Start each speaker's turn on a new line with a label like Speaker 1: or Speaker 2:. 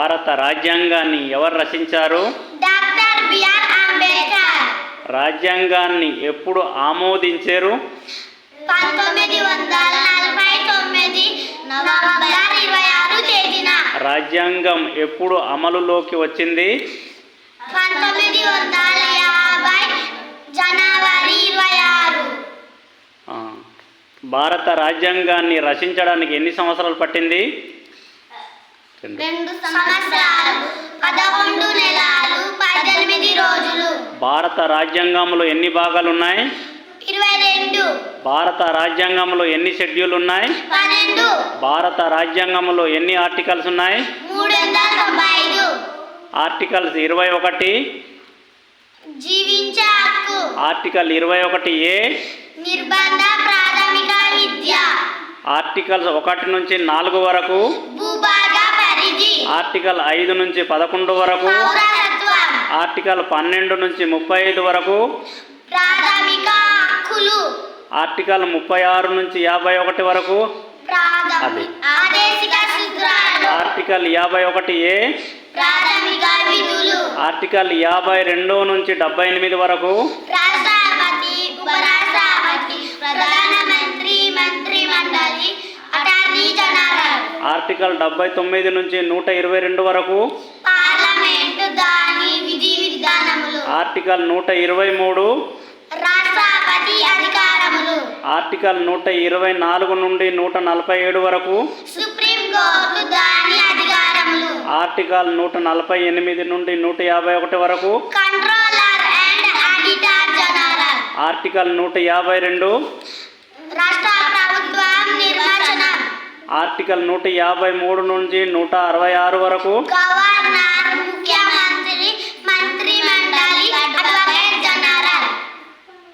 Speaker 1: భారత రాజ్యాంగాన్ని ఎవరు రచించారు?
Speaker 2: Doctor B R Ambedkar.
Speaker 1: రాజ్యాంగాన్ని ఎప్పుడు ఆమోదించారు?
Speaker 2: 1949 నవంబర్ 26 తేదీన.
Speaker 1: రాజ్యాంగం ఎప్పుడు అమలులోకి వచ్చింది?
Speaker 2: 1950 జనవరి 26.
Speaker 1: భారత రాజ్యాంగాన్ని రచించడానికి ఎన్ని సంవత్సరాలు పట్టింది?
Speaker 2: 2 సంవత్సరాలు 11 నెలలు 18 రోజులు.
Speaker 1: భారత రాజ్యాంగంలో ఎన్ని భాగాలు ఉన్నాయి?
Speaker 2: 22.
Speaker 1: భారత రాజ్యాంగంలో ఎన్ని షెడ్యూల్ ఉన్నాయి?
Speaker 2: 12.
Speaker 1: భారత రాజ్యాంగంలో ఎన్ని ఆర్టికల్స్ ఉన్నాయి?
Speaker 2: 395.
Speaker 1: ఆర్టికల్స్ 21.
Speaker 2: జీవించే హక్కు.
Speaker 1: Article 21A.
Speaker 2: నిర్బంధ ప్రాథమిక విద్య.
Speaker 1: ఆర్టికల్స్ 1 నుంచి 4 వరకు.
Speaker 2: భూభాగ పరిధి.
Speaker 1: ఆర్టికల్ 5 నుంచి 11 వరకు.
Speaker 2: పౌరసత్వం.
Speaker 1: ఆర్టికల్ 12 నుంచి 35 వరకు.
Speaker 2: ప్రాథమిక హక్కులు.
Speaker 1: ఆర్టికల్ 36 నుంచి 51 వరకు.
Speaker 2: ఆదేశిక సూత్రాలు.
Speaker 1: Article 51A.
Speaker 2: ప్రాథమిక విధులు.
Speaker 1: ఆర్టికల్ 52 నుంచి 78 వరకు.
Speaker 2: రాష్ట్రపతి, ఉపరాష్ట్రపతి, ప్రధానమంత్రి, మంత్రిమండలి, అటార్నీ జనరల్.
Speaker 1: ఆర్టికల్ 79 నుంచి 122 వరకు.
Speaker 2: పార్లమెంటు దాని విధి విధానములు.
Speaker 1: ఆర్టికల్ 123.
Speaker 2: రాష్ట్రపతి అధికారములు.
Speaker 1: ఆర్టికల్ 124 నుండి 147 వరకు.
Speaker 2: సుప్రీం కోర్టు దాని అధికారములు.
Speaker 1: ఆర్టికల్ 148 నుండి 151 వరకు.
Speaker 2: Controller and auditor general.
Speaker 1: Article 152.
Speaker 2: రాష్ట్ర ప్రభుత్వం నిర్వచనం.
Speaker 1: ఆర్టికల్ 153 నుంచి 166 వరకు.
Speaker 2: గవర్నర్